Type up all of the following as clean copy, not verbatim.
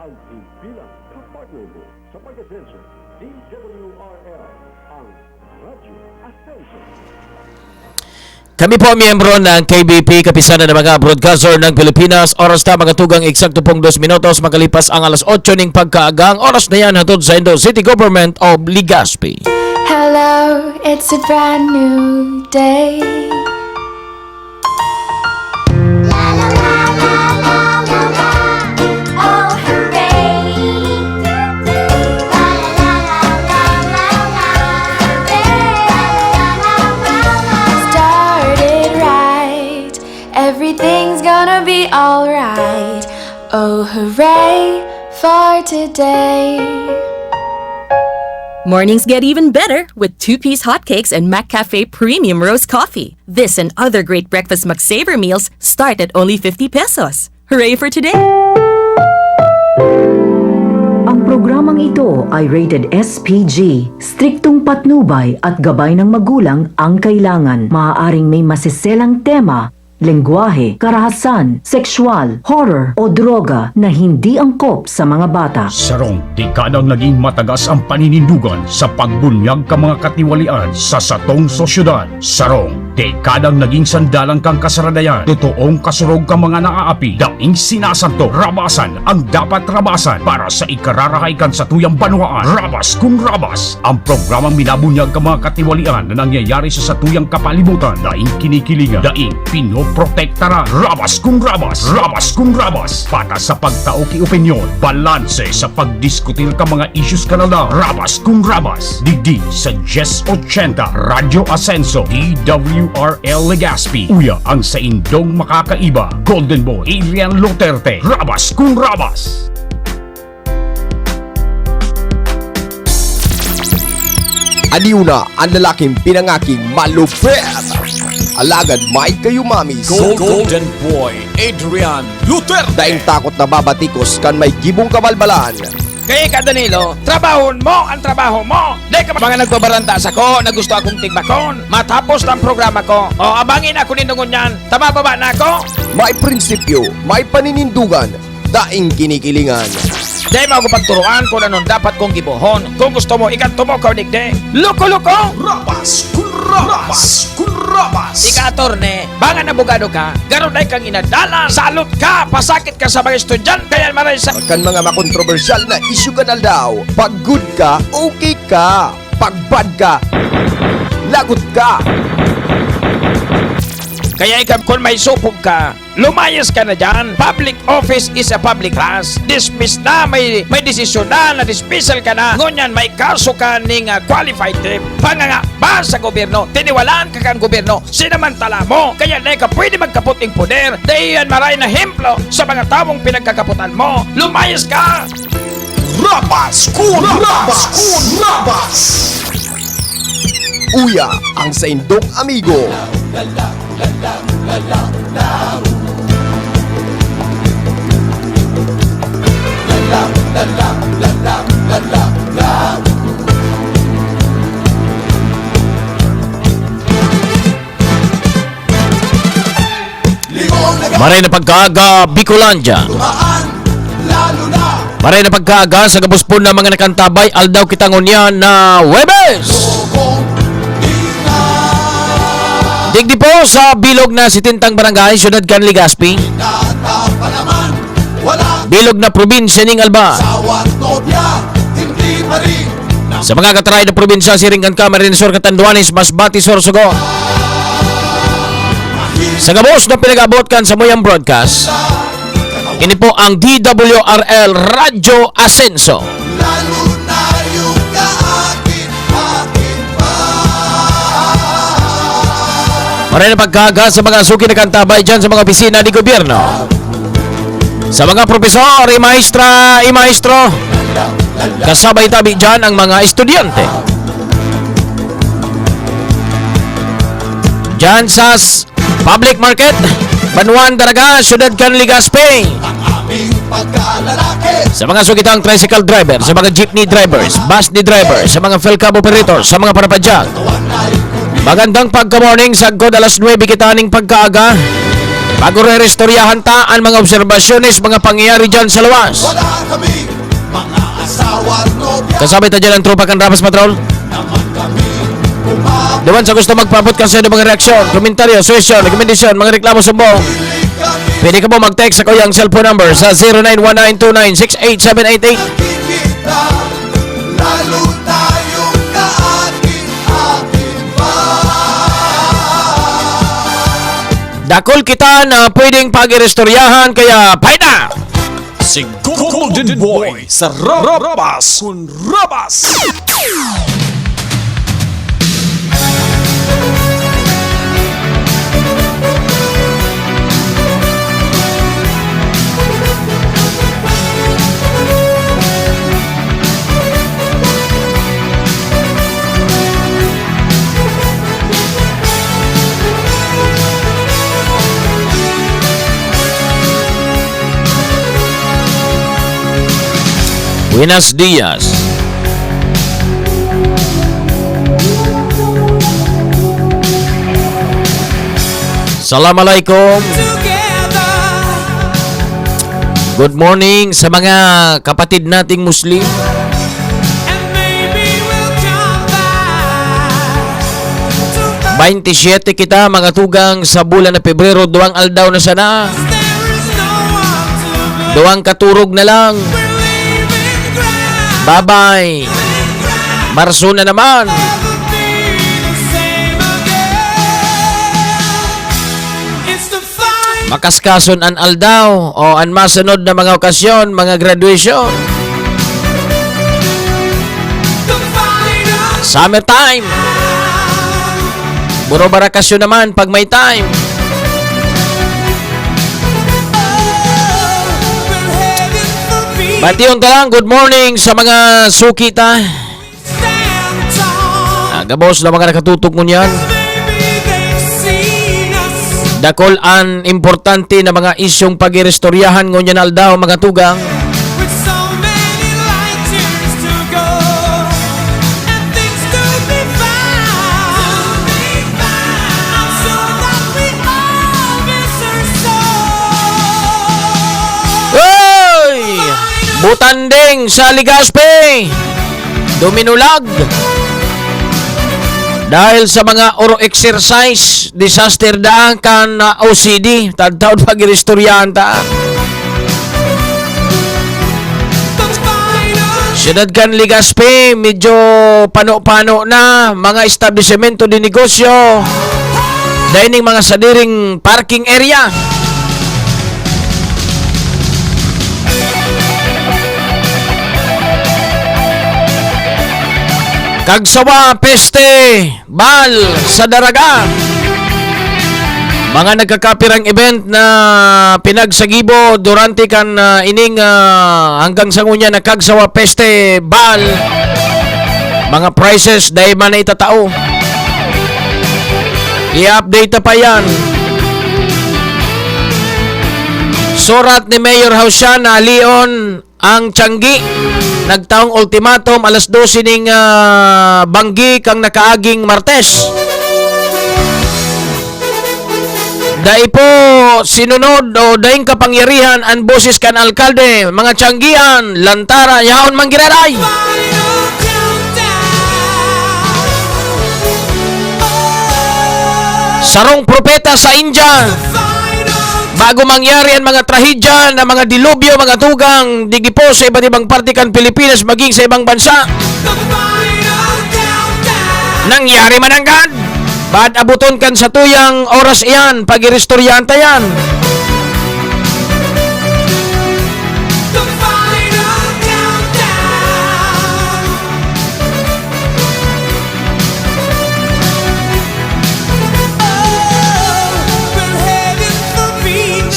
ang impilang kapartner mo sa pag-asenso. DWRL, ang Radyo Asenso. Kami po miyembro ng KBP, Kapisanan ng mga Broadcaster ng Pilipinas. Oras na mga tugang eksakto pong 2 minutos makalipas ang alas 8 ng pagkaagang. Oras na yan hatod sa Indo City Government of Legazpi. Hello, it's a brand new day. Everything's gonna be alright. Oh, hooray for today. Mornings get even better with two-piece hotcakes and McCafe Premium Roast Coffee. This and other great breakfast McSaver meals start at only 50 pesos. Hooray for today! Ang programang ito ay rated SPG. Striktong patnubay at gabay ng magulang ang kailangan. Maaaring may masiselang tema, lengguwahe, karahasan, sexual, horror o droga na hindi angkop sa mga bata. Sarong, dekadang naging matagas ang paninindugan sa pagbunyag ka mga katiwalian sa satong sosyudad. Sarong, dekadang naging sandalang kang kasaradayan. Totoong kasurog ka mga naaapi. Daing sinasanto, rabasan ang dapat rabasan para sa ikararahay kan sa tuyang banwaan. Rabas kung rabas. Ang programang minabunyag ka mga katiwalian na nangyayari sa satuyang kapalibutan. Daing kinikilingan, daing pinoprotektara. Rabas kung rabas. Rabas kung rabas. Patas sa pagtaoki opinyon. Balanse sa pagdiskutir ka mga issues kanala. Rabas kung rabas. Digdi sa 1080 Radyo Asenso DWRL Legazpi. Uya ang sa indong makakaiba. Golden Boy Adrian Luterte. Rabas kung rabas. Aliw na ang lalaking pinangaking malupet. Alagad may kayo mamis. Golden Boy Adrian Luterte. Daing takot na babatikos kan may gibong kabalbalan. Kaya ka Danilo, trabahon mo ang trabaho mo. Di ka mga nagbabarantas ako na gusto akong tigbakon. Matapos ng programa ko, o abangin ako ninungon yan, tabababa na ako. May prinsipyo, may paninindugan, daing kinikilingan. Di mo ako pagturuan kung anong dapat kong gibuhon. Kung gusto mo, ikanto mo ka digde. Loko-loko! Rabas kung rabas kung rabas. Ika atorne, bangan abogado ka, garon ay kang inadalan, salot ka, pasakit ka sa mga estudyante, kaya maray sa... Kan mga makontrobersyal na issue ka na daw. Pag good ka, okay ka. Pag bad ka, lagot ka. Kaya ikaw kung may supog ka, lumayas ka na dyan. Public office is a public class. Dismiss na, may desisyon na dismissal ka na. Ngunyan, may kaso ka ning qualified tip. Panganga ba sa gobyerno? Tiniwalaan ka kang gobyerno. Sinamantala mo. Kaya na ka pwede magkaputing poder. Dahiyan maray na hemplo sa mga tawong pinagkakaputan mo. Lumayas ka! Rabas kung rabas kung rabas. Uya ang sa indong amigo. Maray na pagkaaga, Bicolandia. Maray na pagkaaga sa gabuspon na mga nakantabay, aldaw kitangon yan na Webes. Digdi po sa bilog na sitintang barangay, Syudad kan Legazpi. Bilog na probinsya ning Alba. Sa mga kataray na probinsya, Siringgan, Camarines, Catanduanes, Masbate, Sorsogon. Sa gabos na pinag-abot kan sa Muyang Broadcast, ini po ang DWRL Radyo Asenso. Maray na pagkaga sa mga suki na kantabay dyan sa mga opisina ni gobyerno. Sa mga profesor, maestro, kasabay tabi dyan ang mga estudyante. Dyan sa public market, Banuan, Daraga, Syudad kan Legazpi. Sa mga sugitang tricycle driver, sa mga jeepney drivers, bus drivers, sa mga Philcab operators, sa mga parapadyag. Magandang pagka-morning, sagkod alas 9 kitaning pagkaaga. Bago re-restoryahan ta ang mga obserbasyones, mga pangyayari dyan sa luwas. Wala kami mga asawa at nobya. Kasabay ta dyan ang Tropa Canrabas Patrol. Naman kami umabot Diwan sa gusto magpabot kasi ng mga reaksyon, komentaryo, suggestion, recommendation, mga reklamo sumbong. kami. Pwede ka po mag-text sa kuyang cellphone number sa 0919296878. Nakikita lalo tayong kaating-ating pa. Dakol kita na pwedeng pag-irestoryahan, kaya paida! Si Golden Boy sa Rabas kun Rabas. Buenos dias. Assalamualaikum. Good morning sa mga kapatid nating Muslim. Baintisiete kita mga tugang sa bulan na Pebrero, duwang aldaw na sana. Duwang katurog na lang. Bye-bye. Marso na naman. Makaskason an aldaw o an masunod na mga okasyon, mga graduation. Summertime. Puro barakasyon naman pag may time. Bation ta lang, good morning sa mga sukita. Gabos na mga nakatutok mo niyan. Dakol an importante na mga isyong pag-irestoryahan ngunyan aldaw mga tugang. Butanding sa Ligaspe, Duminulag. Dahil sa mga oro exercise, disaster daan kan OCD, tadtaon pag-irestoryahan ta. Siyudad kan Ligaspe, medyo pano-pano na mga establishmento di negosyo. Dining mga sadiring parking area. Kagsawa peste bal sa daraga. Mga nagkakapirang event na pinagsagibo durante kan ining hanggang sa ngunya na kagsawa peste bal. Mga prices dahil man na itatao. I-update pa yan. Surat ni Mayor Hausiana Leon ang Tianggi, nagtaong ultimatum alas 12 ning banggi kang nakaaging Martes. Dai po sinunod o daing kapangyarihan ang boses kan alkalde, mga Tianggian, lantara, yaon manggiraray. Sarong propeta sa India. Bago mangyari ang mga trahedya na mga dilubyo, mga tugang, digipo sa iba't ibang parte kan Pilipinas, maging sa ibang bansa. Nangyari man agad. Ba't abuton kan sa tuyang oras iyan, pag-irestoryahan tayan.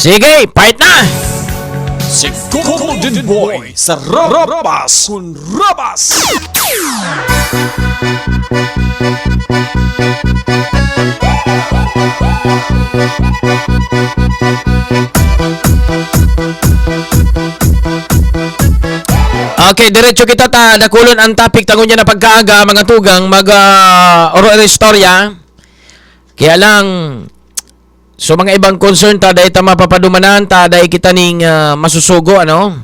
Sige, fight na! Si Golden Boy sa Rabas kun Rabas. Okay, diretso kita ta. Nakulon ang topic tangon niya na pagkaaga, mga tugang, oro istorya. Kaya lang, So mga ibang concern taday ta mapapadumanan, taday kita ning masusugo ano.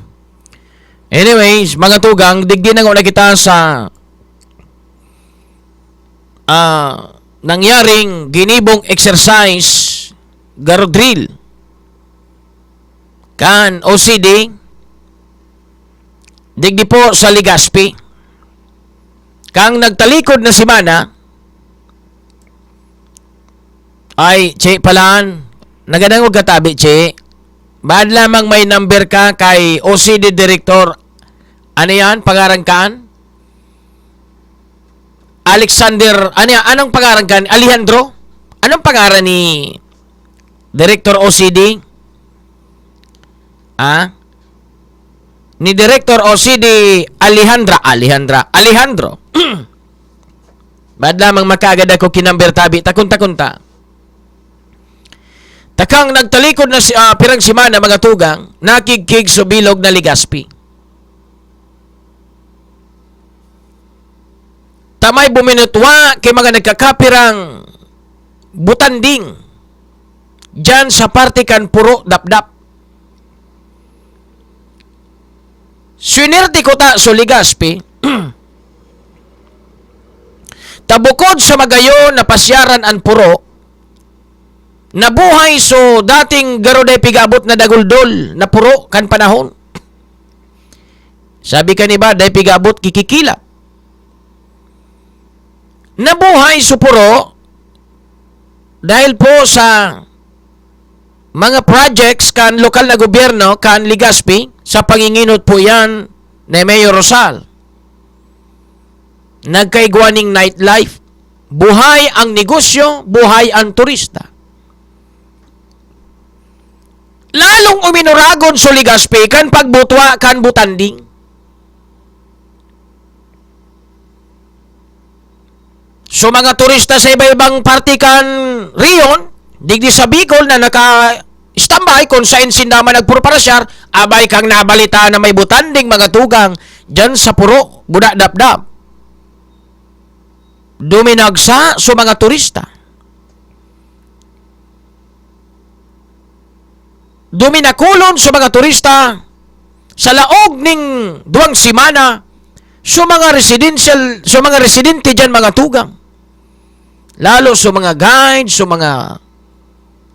Anyways, mga tugang, digdi na nga kita sa nangyaring ginibong exercise garo drill kan OCD digdi po sa Legazpi. Kang nagtalikod na simana ay che palaan nagadangog katabi che bad lamang may number ka kay OCD director ano yan pangarangkaan Alexander anong pangarangkaan Alejandro anong pangaran ni director OCD ni director OCD Alejandro bad lamang makagad ako kinamber tabi takunta takang nagtalikod na pirang simana mga tugang nakigkig sa bilog na Legazpi. Tamay buminutwa kay mga nagkakapirang butanding dyan sa partikan puro dapdap. Swinerte ko ta sa Legazpi tabukod sa magayon na pasyaran an puro nabuhay so dating garoday pigabot na daguldol na puro kan panahon. Sabi ka ni ba, day pigabot kikikila. Nabuhay so puro dahil po sa mga projects kan lokal na gobyerno kan Legazpi sa panginginot po yan ni Mayor Rosal. Nagkaigwaning nightlife. Buhay ang negosyo, buhay ang turista. Lalong uminuragon sa Legazpi kan pagbutwa kan butanding. So mga turista sa iba-ibang party kan riyon, digdi sa Bicol na naka-standby kung saan sindaman nagpurparasyar, abay kang nabalita na may butanding mga tugang dyan sa puro, budak dap-dap. Duminagsa sa mga turista. Duminakulon sa mga turista sa laog ning duwang simana sa mga residente dyan mga tugang. Lalo sa mga guide, sa mga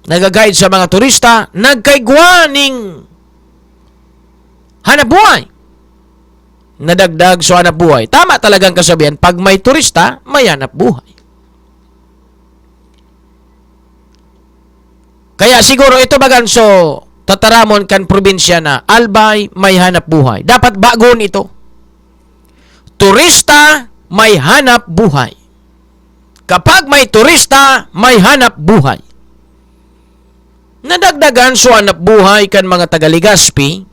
nag-guide sa mga turista, nagkaigwa ning hanapbuhay. Nadagdag sa hanapbuhay. Tama talagang kasabihan, pag may turista, may hanapbuhay. Kaya siguro ito baganso tataramon kan probinsya na albay may hanap buhay. Dapat bagon ito. Turista may hanap buhay. Kapag may turista, may hanap buhay. Nadagdagan so hanap buhay kan mga taga Legazpi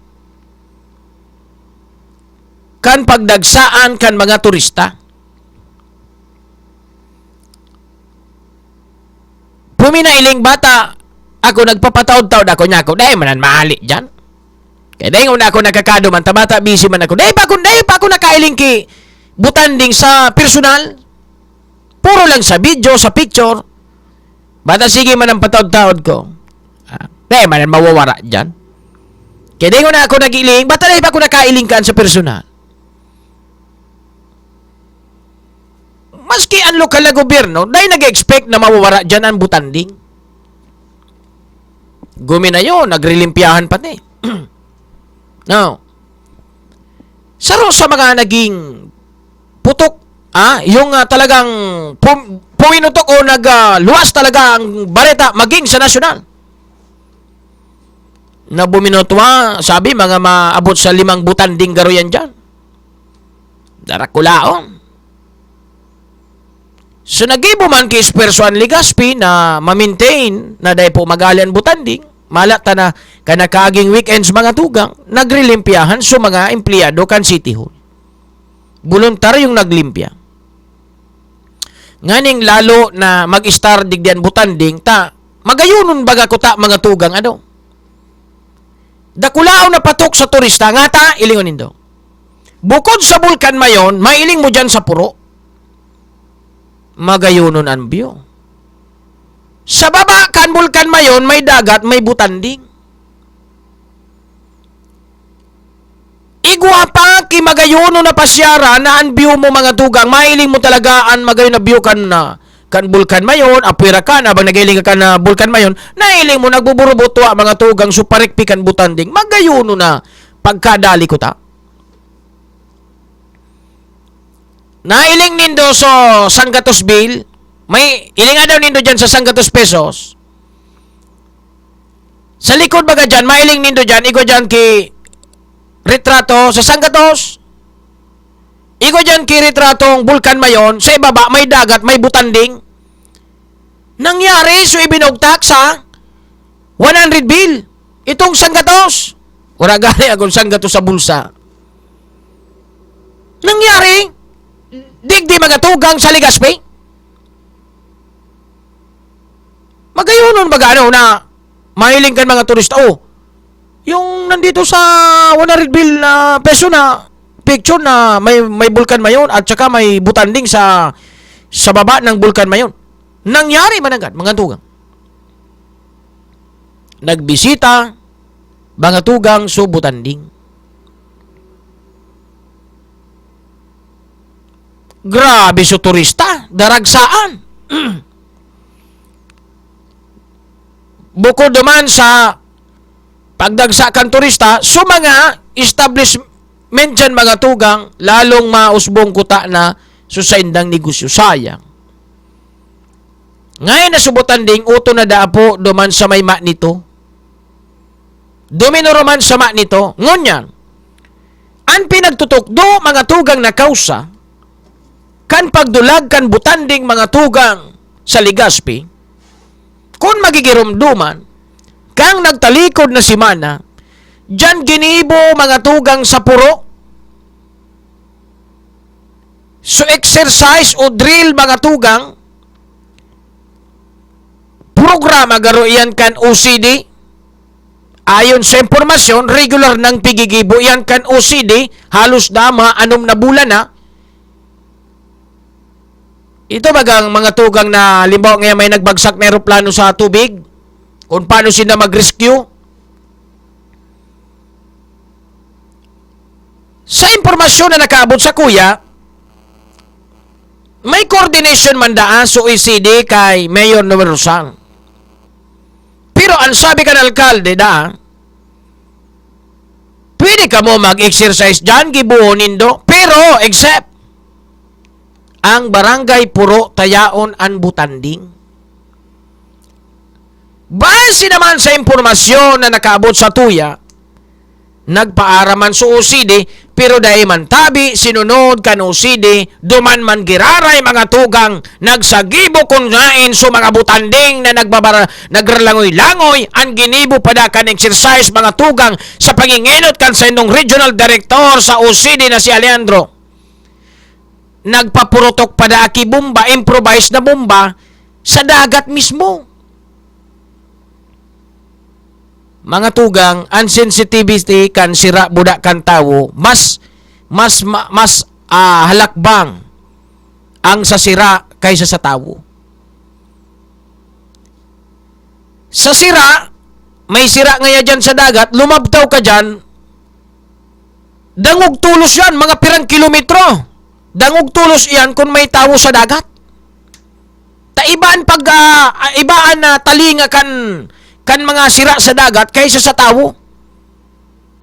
kan pagdagsaan kan mga turista. Puminailing bata ako nagpapataod-taod ako niya ako. Dahil manan mahali dyan. Kaya dahil una ako nakakado man, tabata, busy man ako. Dahil pa ako nakailing ki butanding sa personal. Puro lang sa video, sa picture. Bata, sige man ang pataod-taod ko. Dahil manan mawawara dyan. Kaya dahil una ako nagiling, bata dahil pa ako nakailing kan sa personal. Maski ang lokal na gobyerno, dahil nag-expect na mawawara dyan ang butanding. Gumi na yun, nagrelimpyahan pati. Now, saro sa mga naging putok, yung talagang puminutok o nagluwas talaga ang bareta maging sa nasyonal. Na buminutwa, sabi, mga maabot sa 5 butanding garo yan dyan. Darakulaon. So nagibo man kay Espersuan Legazpi na ma-maintain na dahil po magalan butanding, malata na kanakaging weekends mga tugang, nagrelimpyahan so mga empleyado kan City Hall. Voluntaryong naglimpya. Nganing lalo na mag-star digdian butanding, magayunon baga ko mga tugang ano? Dakulao na patok sa turista, nga ilingonin daw. Bukod sa Bulkan Mayon, mailing mo dyan sa puro. Magayunon ang view. Sa baba kan Bulkan Mayon, mayon, may dagat, may butanding. Igwapa ki magayono na pasyara na an view mo mga tugang. Mailing mo talaga an magayon na view kan na kan bulkan mayon, apwira ka na bang nagiling ka na bulkan mayon, nailing mo nagbuburubuto mga tugang suparikpi kan butanding. Magayono na pagkadali ko ta. Nailing nindo so Sanggatos Bill, may ilinga daw nindo dyan sa Sanggatos pesos. Sa likod baga dyan, mailing nindo dyan, iko dyan ki retrato sa Sanggatos. Iko dyan ki retratong bulkan mayon, sa ibaba may dagat, may butanding. Nangyari, so ibinugtak sa 100 bill. Itong Sanggatos. Wala gani akong Sanggatos sa bulsa. Nangyari, digdi magatugang sa Legazpi. Magayonon magano na mahiling kan mga turista. Oh, yung nandito sa 100 bill na peso na picture na may bulkan mayon at saka may butanding sa baba ng bulkan mayon. Nangyari man agad mga tugang. Nagbisita mga tugang so butanding. Grabe so turista, daragsaan. Bukod naman sa pagdagsa kan turista, so mga establishment dyan mga tugang, lalong mausbong kuta na susaindang negosyo. Sayang. Ngayon na subutan ding uto na daapo duman sa may mat nito. Domino roman sa mat nito. Ngunyan, ang pinagtutok do mga tugang na kausa, kan pagdulag kan butanding mga tugang sa Legazpi, kung magigirumduman, kang nagtalikod na si Mana, dyan ginibo mga tugang sa puro. So exercise o drill mga tugang, programa garo iyan kan OCD. Ayon sa impormasyon, regular ng pigigibo iyan kan OCD, halos na maanom na bulan na. Ito bagang mga tugang na limbaw ngayon may nagbagsak na aeroplano sa tubig, kung paano sila mag-rescue. Sa impormasyon na nakaabot sa kuya, may coordination man daan sa OECD kay Mayor Noel Rosal. Pero ang sabi ka ng alkalde da, pwede ka mo mag-exercise dyan, gibuon nindo, pero except ang barangay Puro Tayaon an Butanding. Base naman sa impormasyon na nakaabot sa tuya, nagpaaraman sa OCD, pero dahil man tabi, sinunod kan OCD, duman man giraray mga tugang, nagsagibo kung ngain so mga butanding na nagralangoy-langoy, ang ginibo pada kan exercise mga tugang sa pangingenot kan sa indong regional director sa OCD na si Alejandro. Nagpapurotok pada aki bomba, improvised na bomba sa dagat mismo. Mga tugang, ang sensitivity kan sira budak kan tawo, mas halakbang ang sa sira kaysa sa tawo. Sa sira, may sira ngaya dyan sa dagat, lumabtaw ka dyan, dangog tulos yan, mga pirang kilometro. Dangog tulos yan kung may tawo sa dagat. Taibaan ibaan na talinga kan mga sira sa dagat kaysa sa tawo.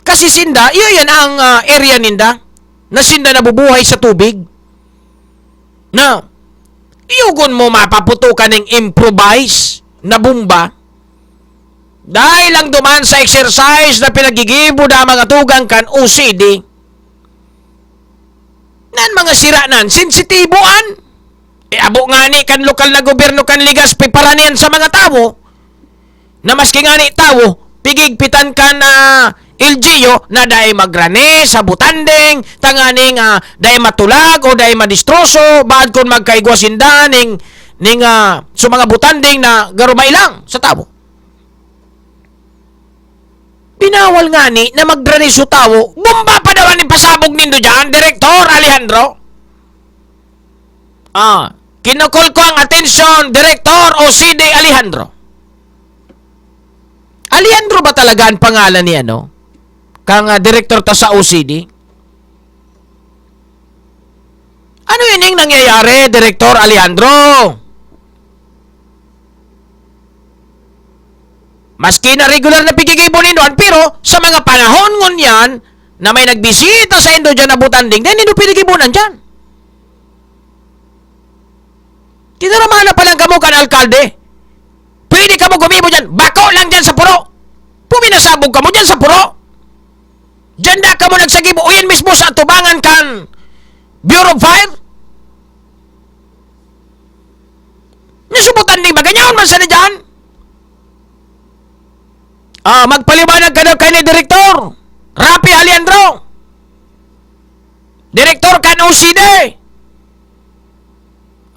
Kasi sinda, iyan ang area ninda na sinda nabubuhay sa tubig. Na, iyugon mo mapaputukan ng improvise na bomba dahil lang duman sa exercise na pinagigibo na mga tugang kan OCD. Nan mga sira nan, sensitiboan. Abo nga ni kan lokal na gobyerno kan Legazpi para niyan sa mga tao. Na maski nga ni tao, pigigpitan ka na LGU na dahi magrane sa butanding, tanganing dahi matulag o dahi madistroso, baad kung magkaigwasinda ning so mga butanding na garumay lang sa tao. Pinawal nga ni na magdrani sa tao, bomba pa daw ni pasabog nindo dyan, Direktor Alejandro. Kinukul ko ang atensyon, Direktor OCD Alejandro. Alejandro ba talaga ang pangalan ni ano? Kang director ta sa OCD? Ano yun yung nangyayari, Director Alejandro? Maski na regular na pigigibunin doon, pero sa mga panahon ngun yan, na may nagbisita sa Indo dyan na butanding, then hindi pigigibunan dyan. Tinaraman na palang kamo kan alkalde. Pwede ka mo gumibo dyan, bako lang dyan sa puro. Puminasabog ka mo dyan sa puro. Dyan na ka mo nagsagibo, uyan mismo sa tubangan kan Bureau of Fire. Nasubutan din ba, ganyan man sa na dyan? Magpaliwanag ka daw kay ni Direktor Rafi Alejandro, Direktor kan OCD.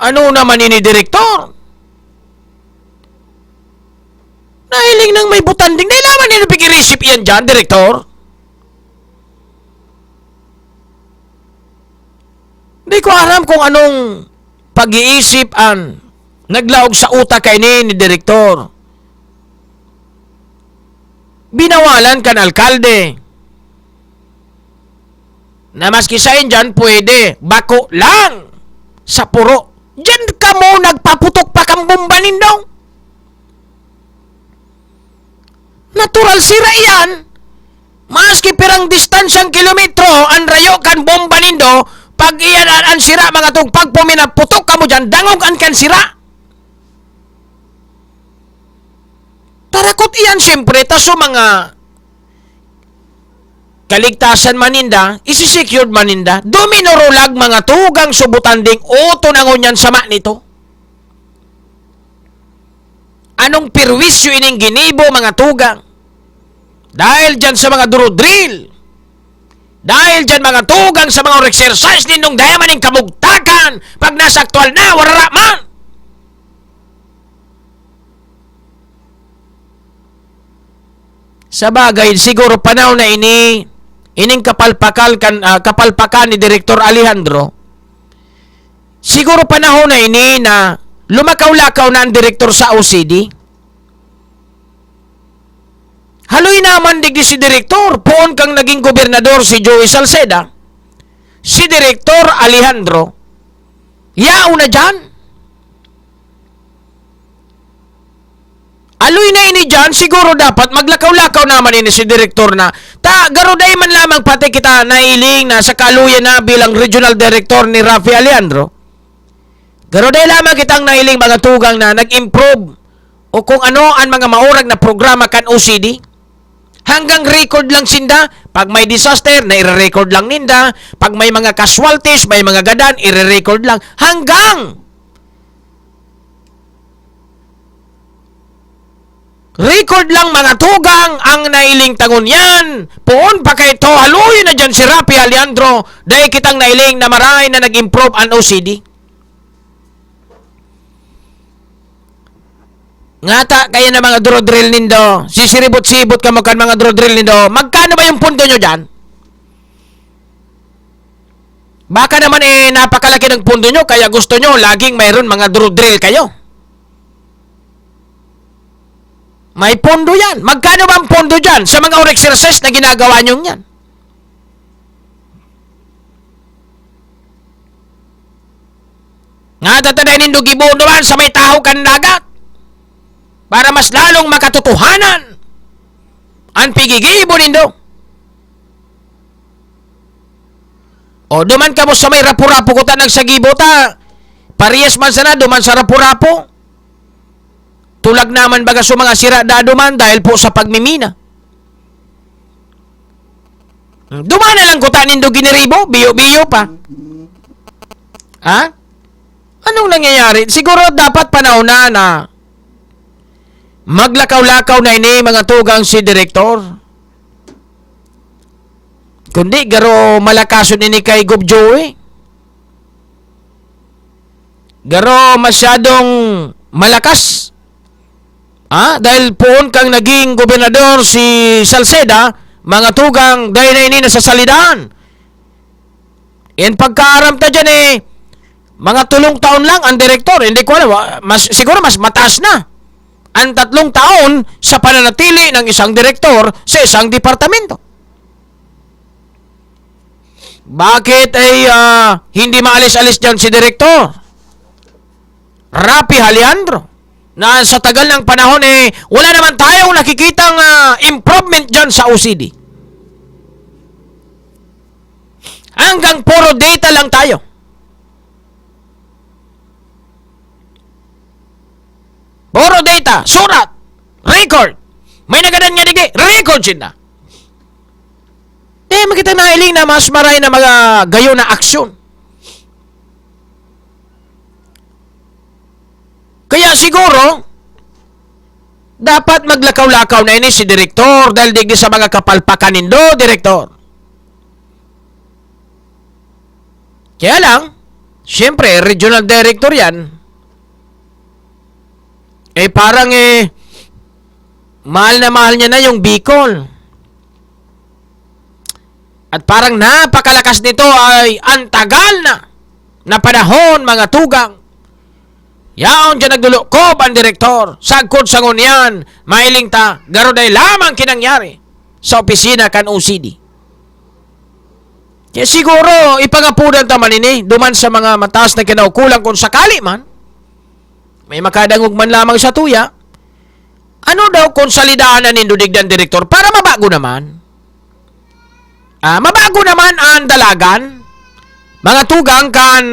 Ano naman ini Direktor? Nahiling nang may butanding. Nailaman nila pigirisip yan dyan, Direktor. Hindi ko alam kung anong pag-iisip ang naglaog sa utak kay ni Direktor. Binawalan kan alkalde na maski sa dyan pwede bako lang sa puro. Dyan ka mo nagpaputok pa kang bomba nindong. Natural sira yan. Maski pirang distansyang kilometro ang rayo kan bomba nindo, pag iyan ang sira mga tong pagpuminaputok ka mo dyan, dangog ang kan sira. Tarakot iyan siyempre, taso mga kaligtasan maninda, isi-secured maninda, duminurulag mga tugang subutanding uto nangon yan sama nito. Anong perwisyo ining ginibo mga tugang? Dahil dyan sa mga duro-drill, dahil dyan mga tugang sa mga exercise ninong dayamaning kamugtakan, pag nasa aktual na, warara man. Sa bagay, siguro panahon na ining kapalpakan ni Direktor Alejandro, siguro panahon na ini na lumakaw-lakaw na ang direktor sa OCD. Haloy naman digdi si Direktor, poon kang naging gobernador si Joey Salceda, si Direktor Alejandro, yao na dyan. Aloy na ini dyan, siguro dapat maglakaw-lakaw naman ini si Direktor na, garuday man lamang pati kita nailing na sa kaluyan na bilang Regional Director ni Rafi Alejandro. Garuday lamang kitang nailing mga tugang na nag-improve o kung ano ang mga maurag na programa kan OCD. Hanggang record lang sinda, pag may disaster, na i-record lang ninda, pag may mga casualties, may mga gadan, i-record lang, hanggang record lang mga tugang ang nailing tangon yan. Poon pa kay to, haluyo na dyan si Rafi Alejandro, dahil kitang nailing na maray na nag-improve ang OCD. Ngata, kaya na mga duro-drill nindo, sisiribot-sibot ka mo kan mga duro-drill nindo, magkano ba yung pundo nyo dyan? Baka naman napakalaki ng pundo nyo, kaya gusto nyo laging mayroon mga duro-drill kayo. May pondo yan. Magkano ba ang pondo dyan sa mga exercise na ginagawa nyo yan? Nga tatanay nindo gibuo naman sa may taho kan dagat para mas lalong makatotohanan ang pigigibo nindo. O duman ka mo sa may rapu-rapu ko tanang sa gibota, parehas man sana duman sa rapu-rapu. Tulag naman baga sa mga sira daduman dahil po sa pagmimina. Duman na lang kutanin do giniribo, biyo-biyo pa. Ha? Anong nangyayari? Siguro dapat panahon na maglakaw-lakaw na ini mga tugang si Direktor. Kundi garo malakason ini kay Gob Joey. Garo masyadong malakas. Dahil poon kang naging gobernador si Salceda, mga tugang dahil na ini sa salidaan. Yan pagkaaram ta dyan mga tulong taon lang ang direktor. Hindi ko alam, siguro mas mataas na. ang 3 taon sa pananatili ng isang direktor sa isang departamento. Bakit ay hindi maalis-alis dyan si Direktor Rapi Alejandro? Na sa tagal ng panahon wala naman tayong nakikitang improvement dyan sa OCD. Hanggang puro data lang tayo. Puro data, surat, record. May naganan nga dige, record siya na. Makita na iling na mas maray na mga gayo na aksyon. Kaya siguro, dapat maglakaw-lakaw na ini si Direktor dahil digdi sa mga kapalpakan nindo, Direktor. Kaya lang, siyempre, regional director yan, parang mahal niya na yung Bicol. At parang napakalakas nito ay antagal na panahon, mga tugang. Yaon dyan nagdulukob ang direktor. Sagkod sa ngunyan, mailing ta, garuday lamang kinangyari sa opisina kan OCD. Kaya siguro, ipangapunan taman ini, duman sa mga mataas na kinaukulang kung sakali man, may makadangog man lamang sa tuya, ano daw konsolidaan na nindudig ng direktor para mabago naman? Mabago naman ang dalagan. Mga tugang kan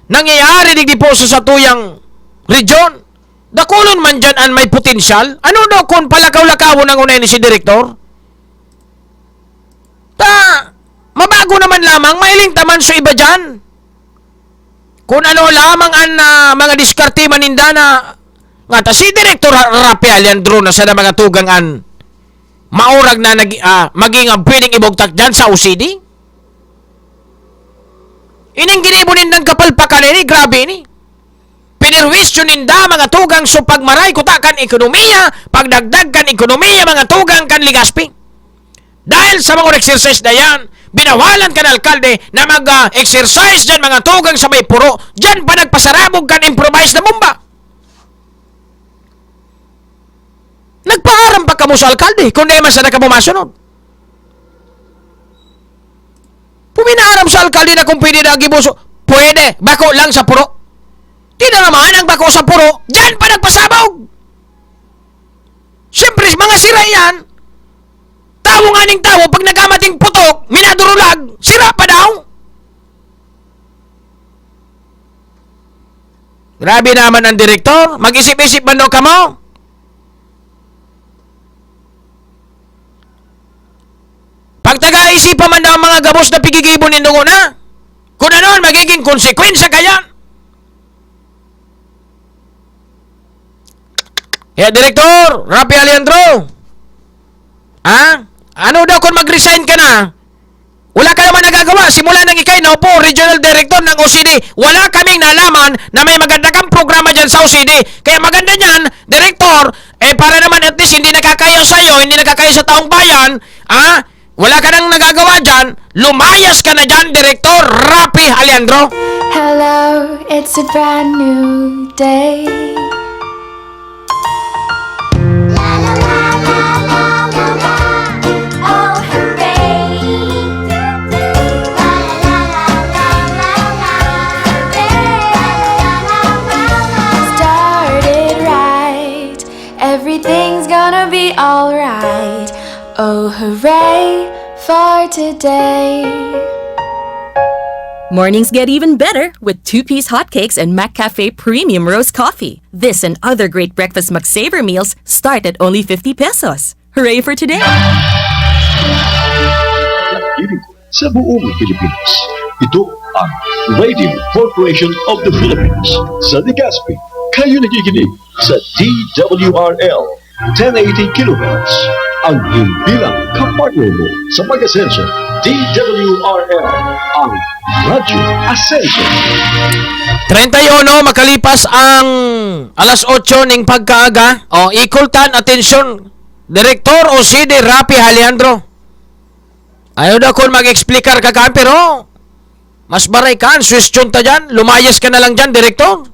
nangyayari digdi po sa tuyang region. Dakulon man dyan ang may potensyal. Ano daw kung palakaw-lakawon ang unay ni si direktor? Mabago naman lamang, mailing taman so iba dyan. Kung ano lamang ang mga diskarte maninda na nga si Direktor Rapi Alejandro na sa mga tugang an maurag na maging pwedeng ibugtak dyan sa OCD? Ining ginibunin ng kapalpakan ini, grabe ini. Pinirwisyo ninda mga tugang so pagmaray kutakan ekonomiya, pagdagdag kan ekonomiya mga tugang kan Ligaspi. Dahil sa mga exercise na yan, binawalan ka ng alkalde na mag-exercise dyan mga tugang sa may puro, dyan pa nagpasarabog kan improvise na bomba. Nagpaaram pa ka mo sa alkalde, kung di man sana ka bumasunod. Puminaaram sa alkalde na kung pwede na gibuso, pwede, bako lang sa puro. Di na naman ang bako sa puro, dyan pa nagpasabog. Siyempre, mga sira yan. Tawo nga ning tawo, pag nagamating putok, minadurulag, sira pa daw. Grabe naman ang direktor, mag-isip-isip man daw ka mo. Pag taga-isipan man daw ang mga gabos na pigigibon ninyo na, kung ano ang magiging konsekwensya kaya. Kaya Direktor, Rapi Alejandro, ano daw kung mag-resign ka na? Wala ka naman nagagawa. Simula nang ikay na po, Regional Director ng OCD, wala kaming nalaman na may maganda kang programa dyan sa OCD. Kaya maganda niyan, Director, para naman at least hindi nakakaya sa'yo, hindi nakakaya sa taong bayan, wala ka nang nagagawa dyan, lumayas ka na dyan, Director Rapi Alejandro. Hello, it's a brand new day. Everything's gonna be alright. Oh, hooray for today. Mornings get even better with 2-piece hotcakes and McCafe Premium Roast Coffee. This and other great breakfast McSaver meals start at only 50 pesos. Hooray for today! Sa buong Pilipinas, ito ang Radio Corporation of the Philippines sa Legazpi. Kayo nakikinig sa DWRL 1080 kHz. Ang himpilang kapartner mo sa pag-asenso. DWRL, ang Radyo Asenso. 31 makalipas ang alas 8 ning pagkaaga. Ikultan, atensyon, Direktor OCD Rapi Alejandro. Ayaw na kung mag-explicar ka ka, pero mas baray ka, question ta dyan, lumayas ka na lang dyan, Direktor.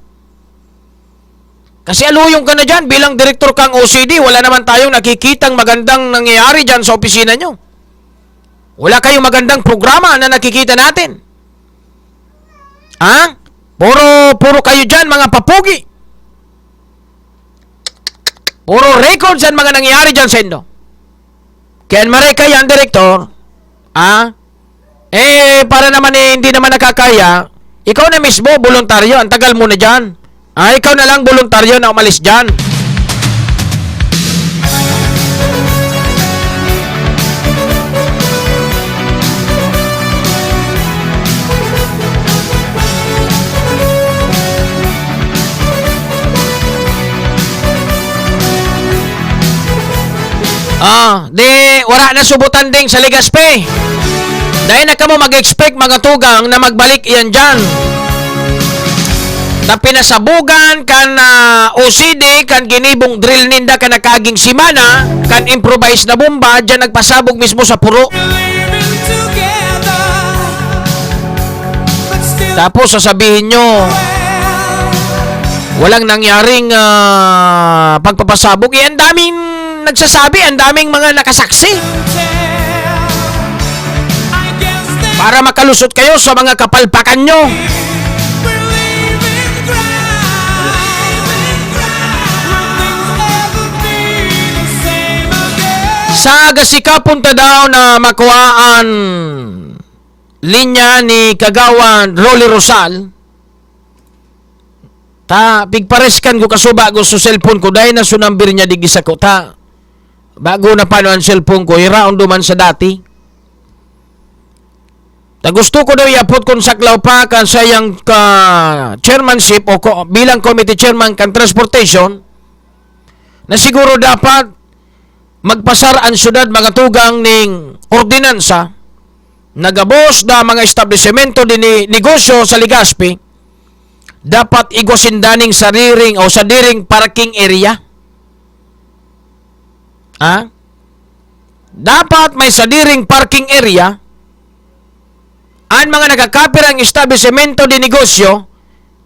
Kasi aluyong ka na dyan, bilang direktor kang OCD, wala naman tayong nakikitang magandang nangyayari dyan sa opisina nyo. Wala kayong magandang programa na nakikita natin. Ha? Puro kayo dyan, mga papugi. Puro records yan mga nangyayari dyan, Sendo. Kaya mareka yan, direktor. Para naman hindi naman nakakaya, ikaw na mismo, voluntaryo, ang tagal mo na dyan. Ikaw na lang voluntaryo na umalis dyan. Wala na subutan ding sa Ligaspe. Dahil na ka mo mag-expect mga tugang na magbalik iyan dyan. Na pinasabugan kan OCD, kan ginibong drill ninda kan nakaging simana, kan improvise na bomba, dyan nagpasabog mismo sa puro. Tapos sasabihin nyo, walang nangyaring pagpapasabog. Ang daming nagsasabi, ang daming mga nakasaksi. Para makalusot kayo sa mga kapalpakan nyo. Sa Gasika punta daw na makuhaan linya ni Kagawan Rolly Rosal. Pigpareskan ko kasuba ko sa cellphone ko dahil na sunambir niya digisa ko. Bago na paano ang cellphone ko, iraon duman sa dati. Gusto ko daw iapot kung saklaw pa kan sayang chairmanship o bilang committee chairman kan transportation na siguro dapat magpasar ang syudad mga tugang ning ordinansa nagabos na mga establishmento din negosyo sa Ligaspi dapat igwasindaning sariring o sadiring parking area. Dapat may sadiring parking area ang mga nagakapirang establishmento di negosyo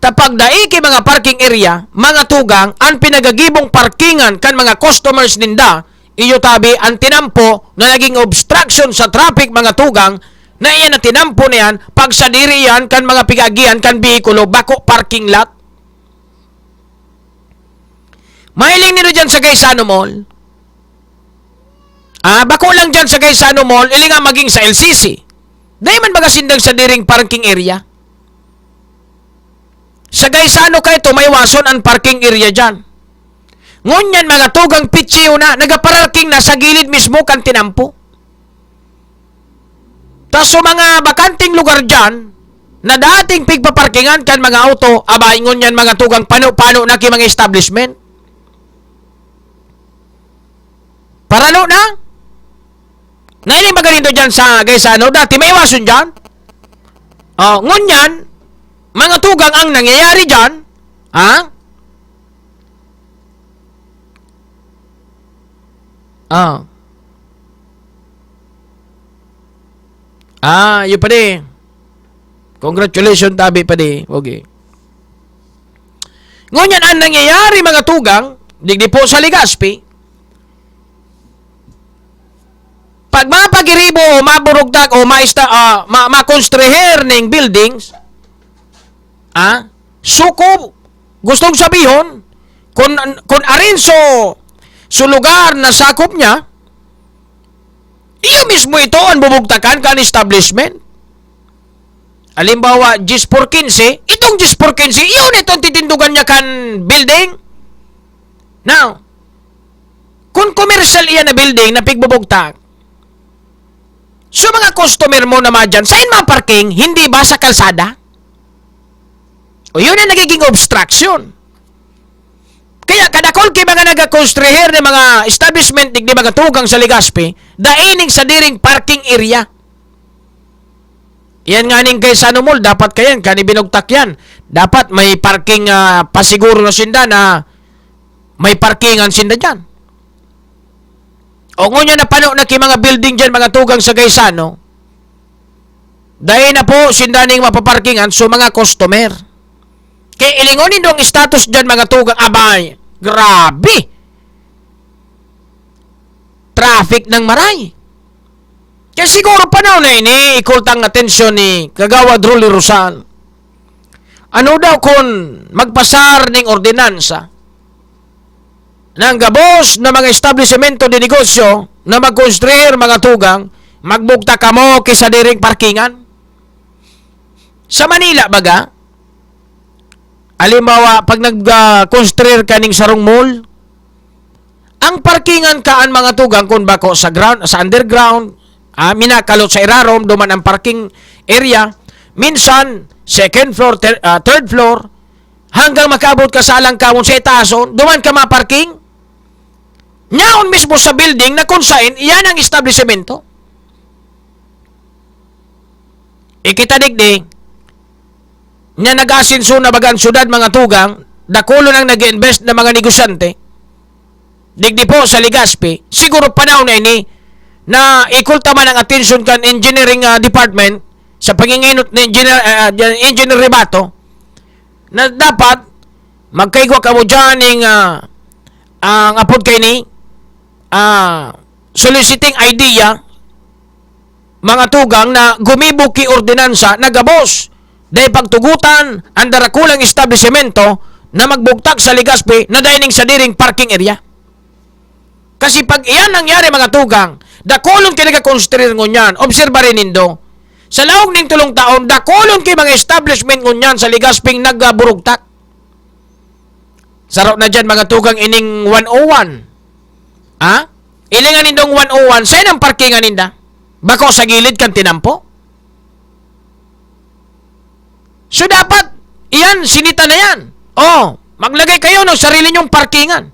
tapag daiki mga parking area, mga tugang, ang pinagagibong parkingan kan mga customers ninda, iyo tabi ang tinampo na naging obstruction sa traffic mga tugang, na iyan na tinampo na yan, pag sadiri yan kan mga pigagian kan bihikulo, bako parking lot. Mahiling nito dyan sa Gaisano Mall. Bako lang dyan sa Gaisano Mall, ili nga maging sa LCC. Dahil man magasindang sa diring parking area. Sa Gaisano kayo ito, may wason ang parking area dyan. Ngunyan mga tugang pitsiyo na, nagaparking na sa gilid mismo kan tinampo. Tas so mga bakanting lugar dyan, na dating pigpaparkingan kan mga auto, abay ngunyan mga tugang pano-pano na ki mga establishment. Paralo na? Ngayon ba ganito dyan sa Gaisano? Dati may iwason dyan. Ngunyan, mga tugang ang nangyayari dyan, yun pa di. Congratulations, tabi pa di. Okay. Ngunyan, ang nangyayari mga tugang, digdi po sa Ligaspi, pag mapagiribo o maburugdag o makonstruher ng buildings, suko, gustong sabihin, kung arinso sa lugar na sakop niya, iyo mismo ito ang bubugtakan kan establishment. Halimbawa, 10 por 15, itong 10 por 15, iyon itong titindugan niya kan building. Now, kung commercial iyan na building na pigbubugtak, so mga customer mo naman dyan, saan mga parking, hindi ba sa kalsada? O yun ang nagiging obstruction. Kaya kadakol kay mga nagakonstruher ng mga establishment digdi mga tugang sa Ligaspi, daining sa diring parking area. Yan nga ning Gaisano Mall, dapat kayan, kani binugtak yan. Dapat may parking pasiguro na sinda na may parkingan sinda dyan. O ngunya na pano na ki mga building dyan, mga tugang sa Gaisano, dahil na po sindaning mapaparkingan so mga customer. Kaya ilingonin doon ang status dyan mga tugang. Abay, grabe. Traffic ng maray. Kaya siguro panahon na ini, ikultang atensyon ni Kagawad Rolly Rosal. Ano daw kung magpasar ng ordinansa ng gabos na mga establishmento de negosyo na magkonstruir mga tugang, magbugta ka mo kaysa diring parkingan? Sa Manila baga, alimbawa, pag nag-construir ka ning sarong mall, ang parkingan kaan mga tugang kung bako sa ground, sa underground, minakalot sa irarom, duman ang parking area, minsan, second floor, third floor, hanggang makabot ka sa alang kamon sa etason, duman ka maparking, nyaon mismo sa building na kung saan, iyan ang establishmento. Ikita digdi, nga nag-asinso na bagang syudad mga tugang, dakulo nang nag-invest na mga negosyante, digdi po sa Legazpi, siguro panahon na ini, na ikulta man ang attention kan engineering department sa panginginot ng engineer Rebato na dapat magkaigwa ka mo dyan ang apod kay ni soliciting idea mga tugang na gumibuki ordinansa na gabos dahil pagtugutan ang darakulang establishmento na magbugtak sa Legazpi na dining sa diring parking area. Kasi pag iyan nangyari mga tugang, dakulon kay nagakonstruir ngunyan, obserbarin nindo, sa laog ning 3 taon, dakulon kay mga establishment ngunyan sa Legazpi nagburugtak. Sarap na dyan mga tugang ining 101. Ilingan nindong 101, saan ang parkingan ninda? Bako sa gilid kan tinampo? So dapat, iyan, sinita na yan. Maglagay kayo ng sarili nyong parkingan.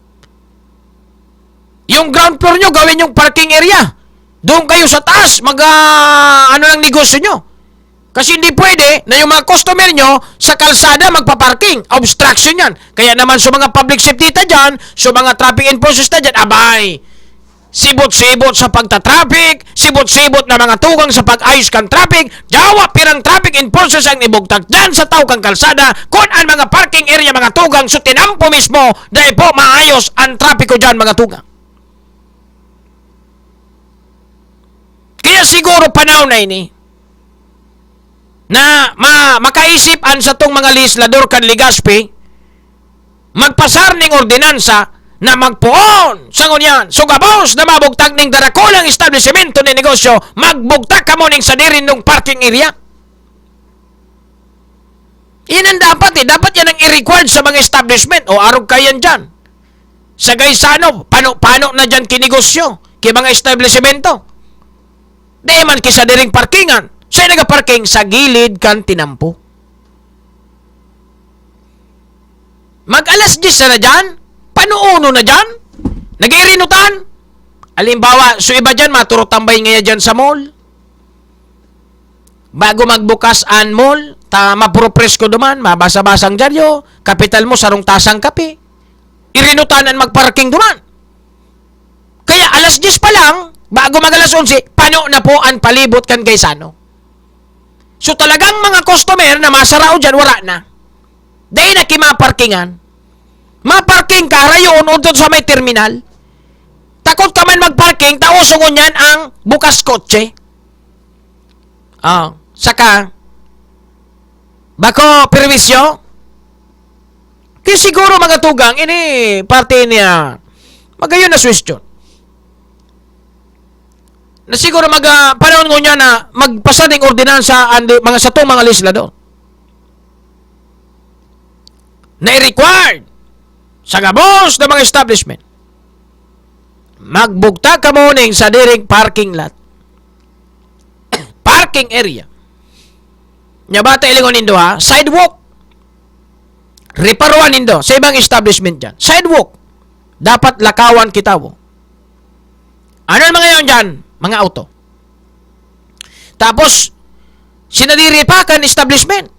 Yung ground floor nyo, gawin yung parking area. Doon kayo sa taas, ano ng negosyo nyo. Kasi hindi pwede na yung mga customer nyo sa kalsada magpaparking. Obstruction yan. Kaya naman sa mga public safety ta dyan, sa mga traffic enforcers ta dyan, abay, sibot-sibot sa pagta-traffic, sibot-sibot na mga tugang sa pag-ayos kang traffic, jawa pirang traffic enforcers ang ibugtag dyan sa tao kang kalsada, kung ang mga parking area mga tugang, so tinampo mismo, dahil po maayos ang traffic ko dyan mga tugang. Kaya siguro panahon na ini na makaisip an sa tong mga legislador kan Legazpi magpasar ning ordinansa na magpuon sa ngunyan. So gabos na mabugtag ning darakulang establishmento ni negosyo, magbugtag ka mo ning sa dirin ng parking area. Yan ang dapat Dapat yan ang i-required sa mga establishment. O arog kayan dyan. Sa gaysano, paano na dyan kinegosyo? Kaya mga establishmento. Di man kisa diring parkingan. Sa'yo nagaparking sa gilid kan tinampo. Mag-alas 10 na dyan? Panuuno na dyan? Nag-iirinutan? Alimbawa, so iba dyan, maturo-tambay ngayon dyan sa mall. Bago magbukas ang mall, mapuropresko duman, mabasa-basang dyaryo, kapital mo, sarong tasang kape. Irinutanan magparking duman. Kaya alas 10 pa lang, bago mag-alas 11, pano na po ang palibot kan gaysano. So talagang mga customer na masarao dyan, wala na. Dahil na kimaparkingan. Maparking ka, rayon o doon sa may terminal. Takot ka man magparking, tausungon yan ang bukas kotse. Saka, bako perwisyo? Kaya siguro mga tugang, ini parte niya, magayon na question. Na siguro panahon ko niya na magpasa ng ordinansa mga satong mga legislador. Na i-required sa gabos ng mga establishment. Magbugta ka mo ning sa diring parking lot. Parking area. Nya bata ilingon nindo sidewalk. Reparuan nindo sa ibang establishment dyan. Sidewalk. Dapat lakawan kita mo. Ano mga yun dyan? Mga auto. Tapos, sinadiri pa kan establishment.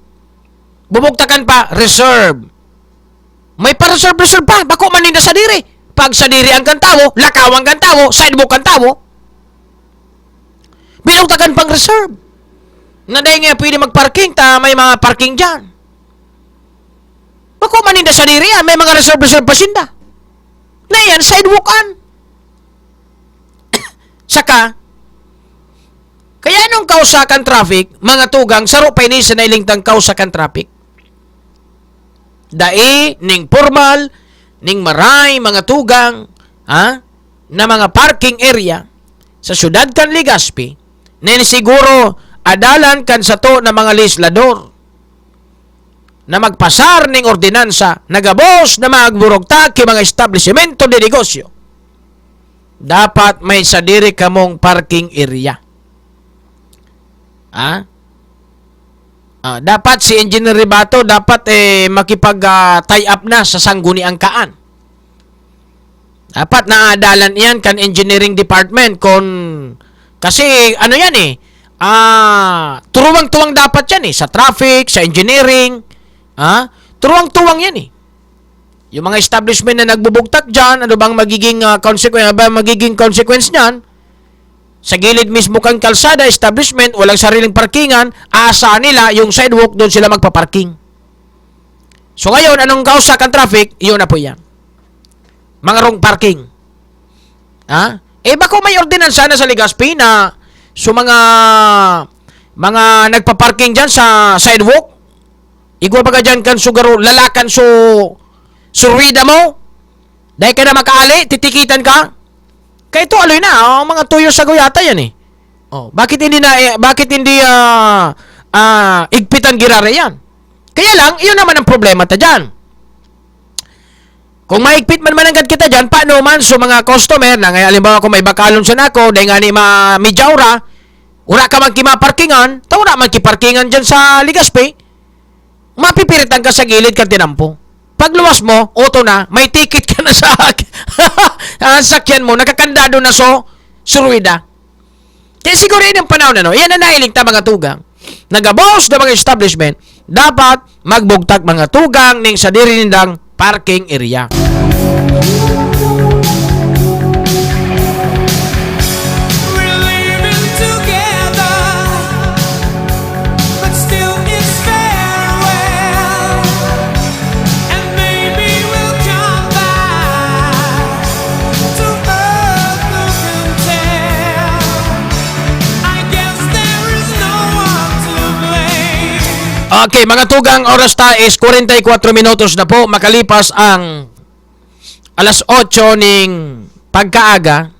Bubugtakan pa, reserve. May pa-reserve pa. Bako man nila sa diri. Pag sa diri ang kantawo, lakawan kantawo, sidewalk kantawo. Binugtakan pang reserve. Na dahil nga pwede magparking, may mga parking dyan. Bako maninda sa diri, may mga reserve pasinda. Na yan, sidewalkan. Saka, kaya nung kausakan traffic, mga tugang, saro pa ini sa nailingtang kausakan traffic. Dai, ning formal, ning maray, mga tugang, na mga parking area sa syudad kan Legazpi, na siguro adalan kan sa to na mga legislador na magpasar ning ordinansa, nagabos na magburugtak yung mga establishmento de negosyo. Dapat may sadiri kamong parking area. Dapat si Engineer Ribato dapat makipag-tie up na sa sangguniang kaan. Dapat naadalan yan kan engineering department kasi ano yan turuang-tuwang dapat yan sa traffic, sa engineering, turuang-tuwang yan Yung mga establishment na nagbubugtak dyan, ano bang magiging consequence niyan? Sa gilid mismo kang kalsada, establishment, walang sariling parkingan, aasahan nila yung sidewalk, doon sila magpaparking. So ngayon, anong kausakan traffic? Yun na po yan. Mga wrong parking. Bako may ordinansa na sa Legazpi na mga nagpaparking dyan sa sidewalk, igwa baga dyan kan sugaro, lalakan surwida mo, dahil ka na makaali, titikitan ka. Kaya ito aloy na, mga 2 years ago yata yan bakit hindi igpitan girare yan? Kaya lang, iyon naman ang problema ta dyan. Kung maigpit man agad kita dyan, paano man so mga customer na ngayon, halimbawa kung may bakalon sa nako, dahil nga ni midyaura, wala ka man kimaparkingan, wala man kiparkingan dyan sa Legazpi, mapipiritan ka sa gilid ka tinampo. Pag luwas mo, auto na, may ticket ka na sa sakyan mo, nakakandado na surwida. Kaya siguro yun yung panahon yan na nailigta mga tugang. Nagabos na mga establishment, dapat magbugtak mga tugang ning sa diri nindang parking area. Okay, mga tugang, oras ta is 44 minutos na po makalipas ang alas 8 ning pagkaaga.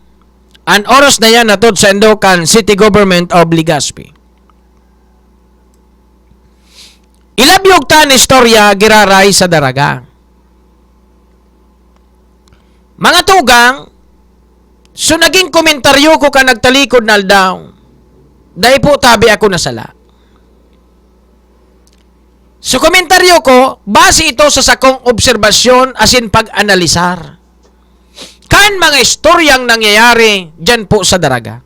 Ang oras na yan natod sa Endocan City Government of Legazpi. Ilabyog ta ni istorya giraray sa daraga. Mga tugang, so naging komentaryo ko ka nagtalikod na daw. Dahil po tabi ako nasala. So komentaryo ko, base ito sa sakong obserbasyon asin pag-analisar. Kan mga istoryang nangyayari dyan po sa daraga.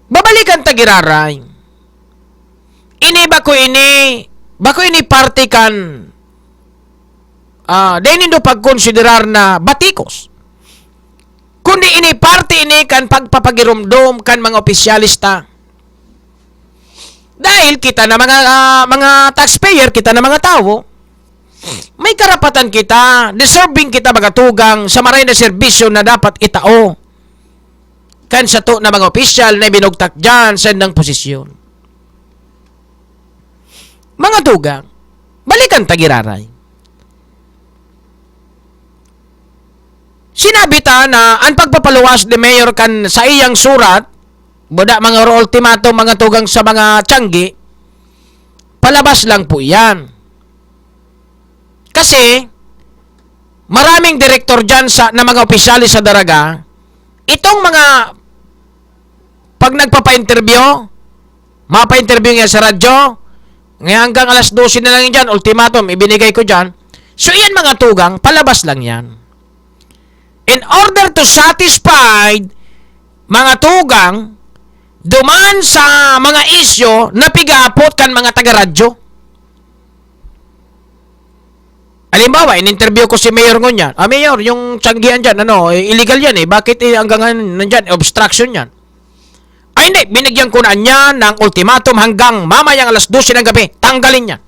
Babalikan tagiraray. Bako ini parte kan dahil nindo pagkonsiderar na batikos. Kundi ini parte ini kan pagpapagirumdom kan mga opisyalista. Dahil kita na mga taxpayer, kita na mga tao, may karapatan kita, deserving kita magatugang sa maray na serbisyo na dapat itao. Kan sa to na mga opisyal na binugtak dyan sa endang posisyon. Mga tugang, balikan tagiraray. Sinabi ta na ang pagpapaluwas ni Mayor kan sa iyang surat, boda mga ultimatum mga tugang sa mga tiyanggi, palabas lang po yan. Kasi, maraming direktor dyan na mga opisyalis sa daraga, itong mga, pag nagpapa-interview, mapa-interview nga sa radyo, ngayon hanggang alas 12 na lang dyan, ultimatum, ibinigay ko dyan. So, yan mga tugang, palabas lang yan. In order to satisfy mga tugang, duman sa mga isyo na pigapot kan mga taga-radyo. Halimbawa, in-interview ko si Mayor ngunyan. Mayor, yung tiyanggihan dyan, illegal yan Bakit hanggang nandyan, obstruction yan? Hindi, binigyan ko na niya ng ultimatum hanggang mamayang alas 12 ng gabi, tanggalin yan.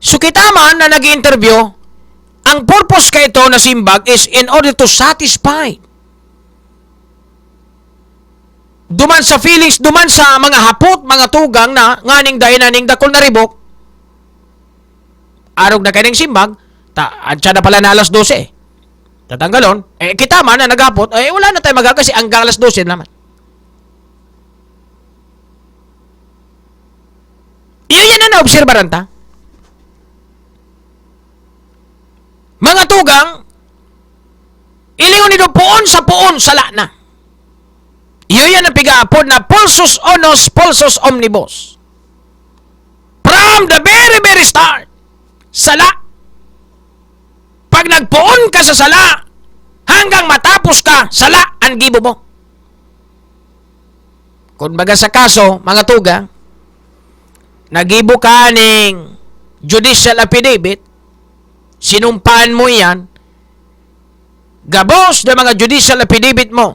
So kita man na nag-interview, ang purpose ka ito na simbag is in order to satisfy. Duman sa feelings, duman sa mga hapot, mga tugang na nganing dahi naning dakol na ribok. Arog na kaning simbag, ansya na pala na alas 12. Tatanggalon, kita man na naghapot, wala na tayo magagasi ang alas 12 naman. Iyan na naobserbaran ta. Mga tugang, ilingon nito poon sala na. Iyan ang pigaapod na pulsus onos, pulsus omnibus. From the very, very start, sala. Pag nagpoon ka sa sala, hanggang matapos ka, sala ang gibo mo. Kung baga sa kaso, mga tugang, nagibo ka ning judicial affidavit, sinumpaan mo yan, gabos na mga judicial affidavit mo,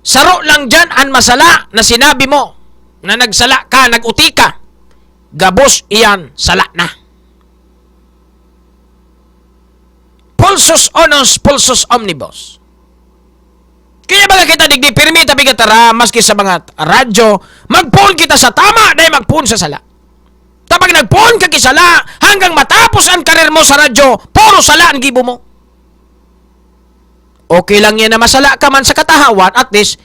saro lang dyan ang masala na sinabi mo na nagsala ka, nag-uti ka, gabos iyan, sala na. Pulsus onos, pulsus omnibus. Kaya baga kita digdi permita bigatara maski sa mga radyo, magpun kita sa tama dahil magpun sa sala. Tapag nagpun ka kisala hanggang matapos ang karir mo sa radyo, puro sala ang gibo mo. Okay lang yan na masala ka man sa katahawan, at least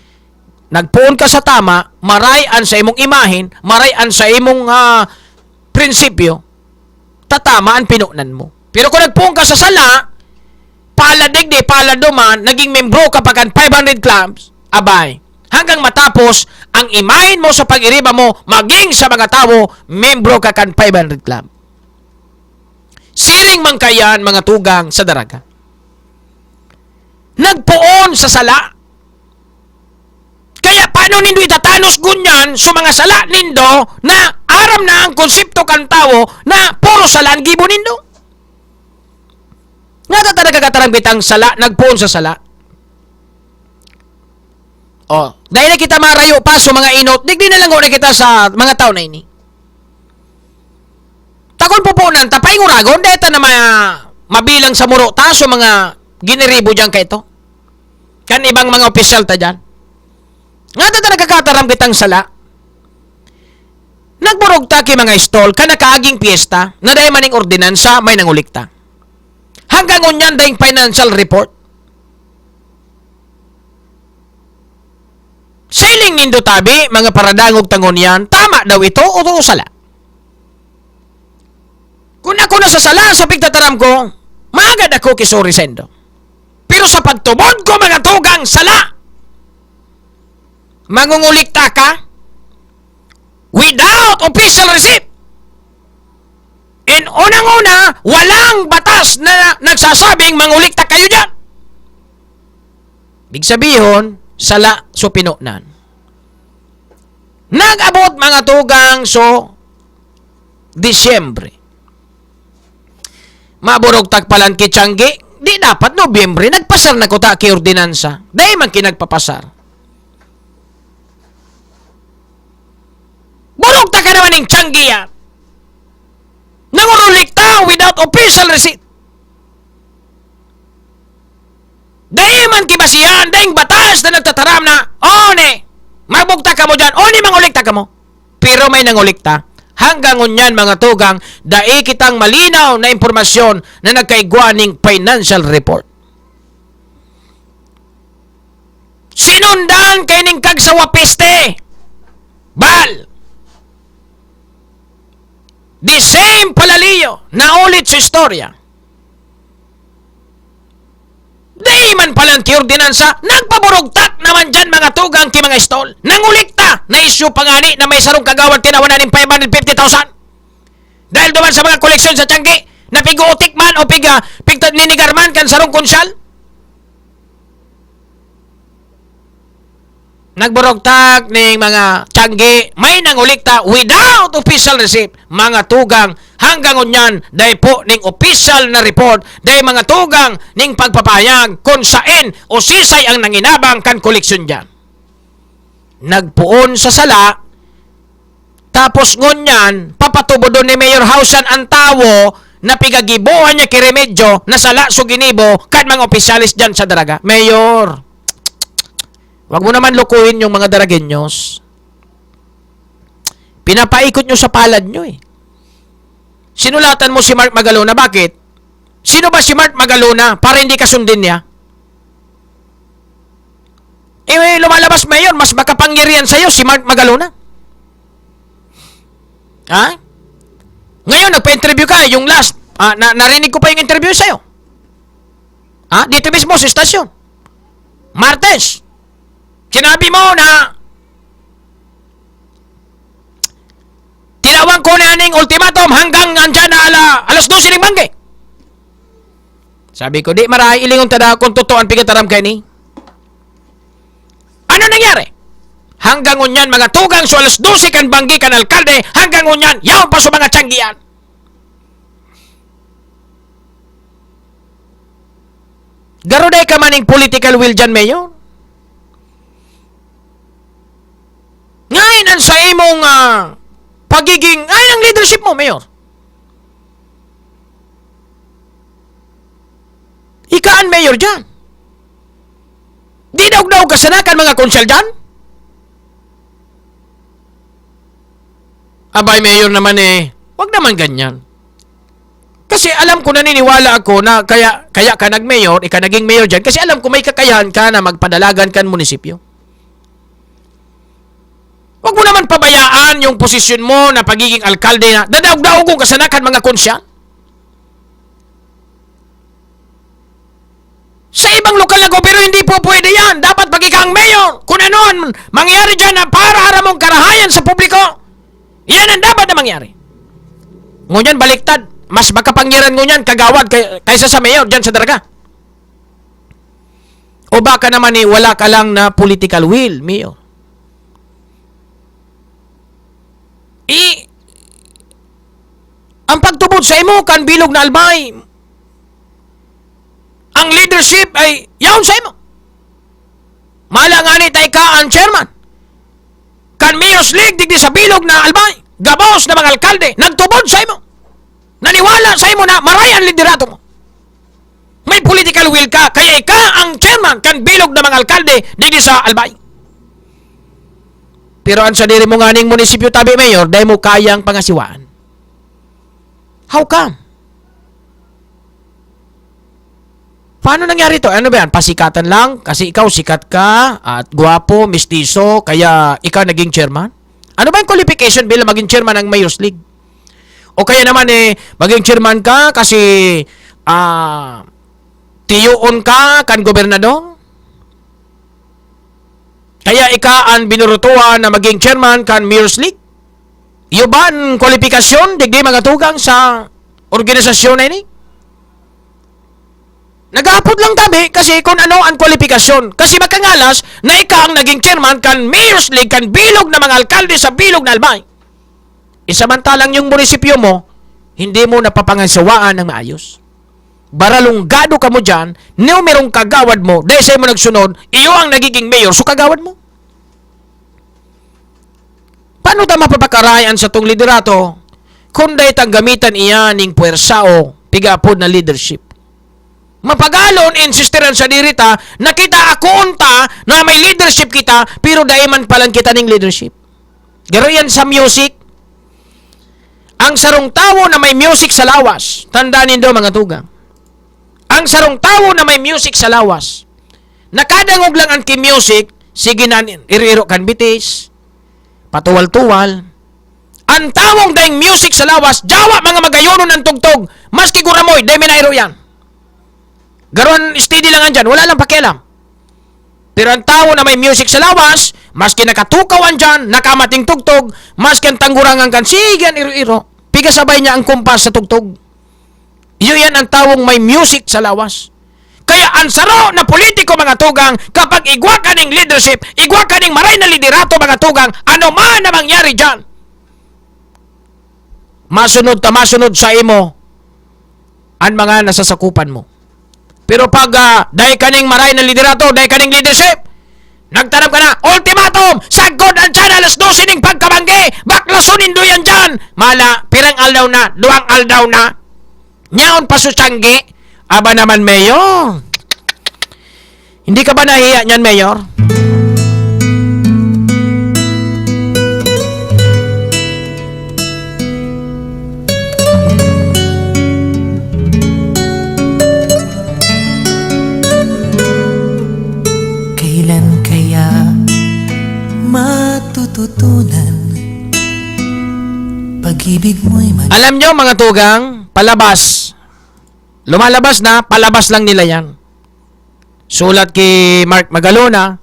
nagpun ka sa tama, marayan sa imong imahin, marayan sa imong prinsipyo, tatama ang pinunan mo. Pero kung nagpun ka sa sala, paladig di palado man, naging membro ka pagkan 500 clubs, abay, hanggang matapos ang imahin mo sa pag-iriba mo, maging sa mga tao, membro ka kan 500 club. Siling man kayan mga tugang sa daraga. Nagpoon sa sala. Kaya paano nindo itatanos gunyan sa mga sala nindo na aram na ang konsepto kan tao na puro sala ang gibo nindo? Nga talaga katarang bitang sala, nagpoon sa sala. Dahil na kita marayo pa sa mga inot, digdi na lang na kita sa mga tao na ini. Takon pupunan, tapay nguragon, deta na mabilang sa muro ta sa mga giniribo dyan ka ito. Kan ibang mga opisyal ta dyan. Nga talaga kataram bitang sala. Nagburog ta ki mga stall, kanakaaging piyesta, na dahil maning ordinansa, may nangulikta. Hanggang unyan dahil financial report. Sailing nindo tabi, mga paradangog tangon yan, tama daw ito o sala. Kung ako na sa sala, sa pigtataram ko, magad ako kisori sendo. Pero sa pagtubod ko, mga tugang sala, mangungulikta ka without official receipt. And unang-una, walang batas na nagsasabing mangulikta kayo dyan. Big sabihin, sala so pinunan. Nag-abot mga tugang so Disyembre. Maburog tagpalan ki Tiangge, di dapat Nobyembre, nagpasar na ko ta ki ordinansa. Dahil man kinagpapasar. Burog ta ka naman ng Tiangge yan. Nangurulikta without official receipt. Dahil man kibasihan, dahil batas na nagtataram na, magbugta ka mo dyan, mangulikta ka mo. Pero may nangulikta. Hanggang unyan mga tugang, dahil kitang malinaw na impormasyon na nagkaigwaning financial report. Sinundan kay ning kagsawa peste. Bal! The same palaliyo na ulit sa istorya. Di man palang ki ordinansa, nagpaburugtak naman dyan mga tugang ki mga stall. Nangulikta na isyu pangani na may sarong kagawan tinawan na ng 550,000. Dahil duman sa mga koleksyon sa Tiangge, na pig-utik man o ninigar man kan sarong konsyal. Nagburugtak ng mga Tiangge, may nangulikta without official receipt. Mga tugang, hanggang unyan, dahil po ning official na report, dahil mga tugang ning pagpapayag kung sain o sisay ang nanginabang kan koleksyon dyan. Nagpuon sa sala, Tapos ngunyan, papatubo doon ni Mayor Hausan ang tawo na pigagibuhan niya kiremedyo na sala so ginibo kan mga opisyalis dyan sa Daraga. Mayor, wag mo naman lukuhin yung mga Daragenyos. Pinapaikot nyo sa palad nyo eh. Sinulatan mo si Mark Magalona. Bakit? Sino ba si Mark Magalona para hindi ka sundin niya? Lumalabas, Mayor, mas makapangyarihan sa'yo si Mark Magalona. Ha? Ngayon, nagpa-interview ka. Yung last, narinig ko pa yung interview sa'yo. Dito mismo sa istasyon. Martes, sinabi mo na tinawag ko na aning ultimatum hanggang andyan na alas 12 ng mangge. Sabi ko, di marahay ilingon tada kung totoo ang pigataram kay ni. Ano nangyari? Hanggang unyan mga tugang so alas 12 kan banggi kan alkalde, hanggang unyan yaw pa sa mga tiyanggian. Garuday ka maning political will dyan, Mayor. Ngayon ang sa imong pagiging, ang leadership mo, Mayor. Ikaan Mayor dyan. Di daw kasanakan mga konsyal dyan. Abay, Mayor naman wag naman ganyan. Kasi alam ko, naniniwala ako na kaya ka nag-mayor, ika naging mayor dyan, kasi alam ko may kakayahan ka na magpadalagan kan munisipyo. Huwag mo naman pabayaan yung posisyon mo na pagiging alkalde na dadaog-daog kung kasanakan mga konsyal. Sa ibang lokal na gobyerno, hindi po pwede yan. Dapat pag ikaw ang mayor, kung ano ang mangyari dyan na para haramong karahayan sa publiko, yan ang dapat na mangyari. Ngunyan, baliktad. Mas makapangyarihan ngunyan kagawad kaysa sa mayor dyan sa Daraga. O baka naman wala ka lang na political will, mayor. Ang pagtubod sa imo kan bilog na albay, ang leadership ay yaon sa imo. Malangani tay ka ang chairman. Kan Mayor's League digdi sa bilog na albay, gabaos na mga alkalde, nagtubod sa imo. Naniwala sa imo na maray ang liderato mo. May political will ka, kaya ika ang chairman kan bilog na mga alkalde digdi sa albay. Pero ang sa diri mo nga ning munisipyo tabi, Mayor, dahil mo kayang pangasiwaan. How come? Paano nangyari to? Ano ba yan? Pasikatan lang? Kasi ikaw sikat ka at gwapo, mistiso, kaya ikaw naging chairman? Ano ba yung qualification bilang maging chairman ng Mayor's League? O kaya naman maging chairman ka kasi tiyoon ka kan gobernador? Kaya ika ang binurutuan na maging chairman kan Mayor's League? Iyo ba ang kwalifikasyon digdi mga tugang sa organisasyon na ini? Nag-aapod lang tabi kasi kung ano ang kwalifikasyon. Kasi makangalas na ika ang naging chairman kan Mayor's League kan bilog na mga alkalde sa bilog na albay. Isamantalang yung munisipyo mo, hindi mo napapangasawaan ng maayos. Baralunggado ka mo dyan, numerong kagawad mo, dahil sa'yo mo nagsunod, iyo ang nagiging mayor, so kagawad mo. Paano ta mapapakarayan sa tong liderato kung dahi tang gamitan iya ning puwersa o pigapod na leadership? Mapagalon, insistiran sa dirita, nakita ako unta na may leadership kita, pero dahi man palang kita ning leadership. Garo yan sa music. Ang sarong tawo na may music sa lawas, tandaan nindo mga tugang. Ang sarong tawo na may music sa lawas, nakadangog lang ang music, sige na iriro kan bitis, patuwal-tuwal. Ang tawong daing music sa lawas, jawa mga magayono ng tugtog, maski guramoy, dahi minairo yan. Garon steady lang andyan, wala lang pakialam. Pero ang tao na may music sa lawas, maski nakatukaw andyan, nakamating tugtog, maski ang tanggurangan kan, sige yan iro-iro. Pigasabay niya ang kumpas sa tugtog. Iyo yan ang tawong may music sa lawas. Kaya ang saro na politiko mga tugang, kapag igwa ka ng leadership, igwa ka ng maray na liderato mga tugang, ano man na mangyari dyan, masunod sa imo ang mga nasasakupan mo. Pero pag dahil ka ng maray na liderato, dahil ka ng leadership, Nagtanong ka na, ultimatum! Sagod ang dyan, alas 12 ning pagkabanggi! Baklasunin do yan dyan! Mala, pirang aldaw na, duwang aldaw na. Nyaon pa susanggi. Aba naman, Mayor. Hindi ka ba nahiya niyan, Mayor? Kailan kaya matututunan pag-ibig mo'y Alam nyo, mga tugang, palabas. Lumalabas na, palabas lang nila yan. Sulat kay Mark Magalona,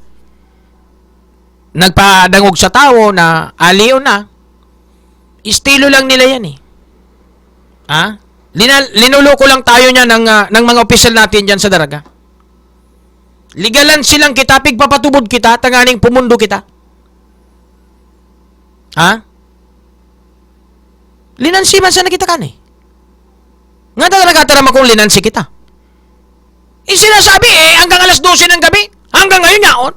nagpadangog sa tao na aliw na. Estilo lang nila yan eh. Ha? Linuloko lang tayo niya ng mga opisyal natin dyan sa Daraga. Ligalan silang kita, pigpapatubod kita, tanganing pumundo kita. Ha? Linansi man sana kita kan eh. Nga talaga tarama kong linansi kita. Sinasabi hanggang alas 12 ng gabi. Hanggang ngayon yaon.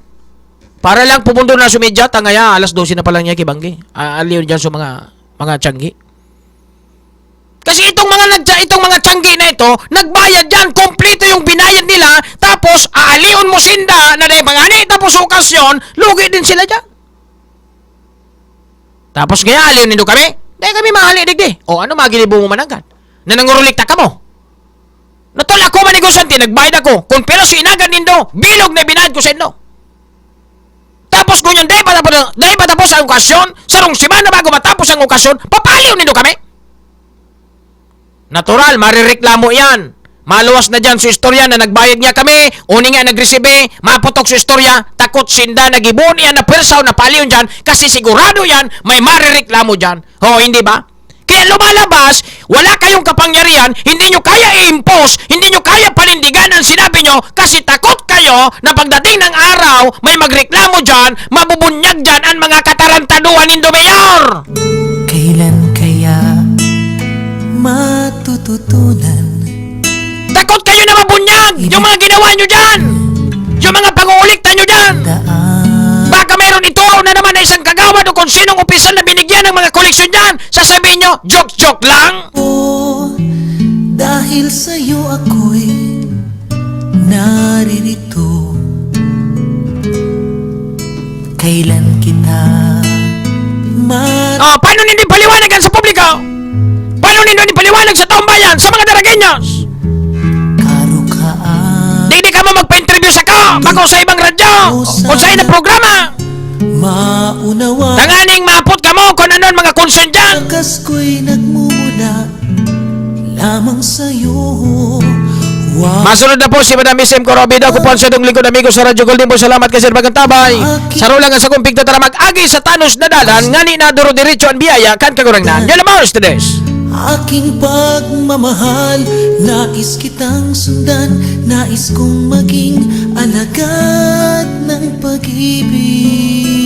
Para lang pumundo na sumidya, tangaya, alas 12 na pa lang niya kibanggi. Aliw dyan sa mga tiyanggi. Kasi itong mga tiyanggi na ito, nagbayad yan, kompleto yung binayad nila, tapos aalion mo sinda na dahil pangani, tapos okasyon, lugi din sila dyan. Tapos kaya aliw nindo kami, dahil kami mahali digdi. O ano magilibo mo mananggan? Na nangurulikta ka mo. Natol ako manigusanti, nagbayad ako. Kung pero si inagan nindo, bilog na binayad ko sa indo. Tapos ngunyan, dahil patapos ang okasyon, sarong simana bago matapos ang okasyon, papaliw nindo kami. Natural, marireklamo yan. Maluwas na dyan sa istorya na nagbayad niya kami, uni nga nagresibe, maputok sa istorya, takot sinda, nagibon yan na persaw na paliw dyan, kasi sigurado yan, may marireklamo dyan. O, hindi ba? Kaya lumalabas, wala kayong kapangyarihan, hindi nyo kaya i-impose, hindi nyo kaya panindigan ang sinabi nyo, kasi takot kayo na pagdating ng araw, may magreklamo dyan, mabubunyag dyan ang mga katarantaduhan nindo, Mayor! Kailan kaya matututunan? Takot kayo na mabunyag yung mga ginawa nyo dyan! Yung mga pag-uulikta nyo dyan! Baka meron ituro na naman na isang kagawad o kung sinong opisyal na binigyan ng mga koleksyon dyan, sasabihin nyo, joke-joke lang! Dahil sa'yo ako'y naririto. Kailan kita paano hindi paliwanagan sa publiko? Paano hindi paliwanag sa taong bayan, sa mga Daragenyos? Hindi ka mo magpa-interview sa ko, bago sa ibang radyo, o sa ibang programa. Tanganing mapot ka mo kung ano ang mga concern dyan. Lakas ko'y nagmumula lamang sa'yo. Masunod na po si Madam Miss M. Corobido, kupon sa dong lingkod amigo sa Radyo Golden po. Salamat kasi pagkantabay. Saro lang ang sa kumpigto tara mag-agi sa tanos na dalan, ngani na duro diretso ang biyaya, kan kagurang na. Yan naman, Ustedes. Aking pagmamahal, nais kitang sundan, nais kong maging alagad ng pag-ibig.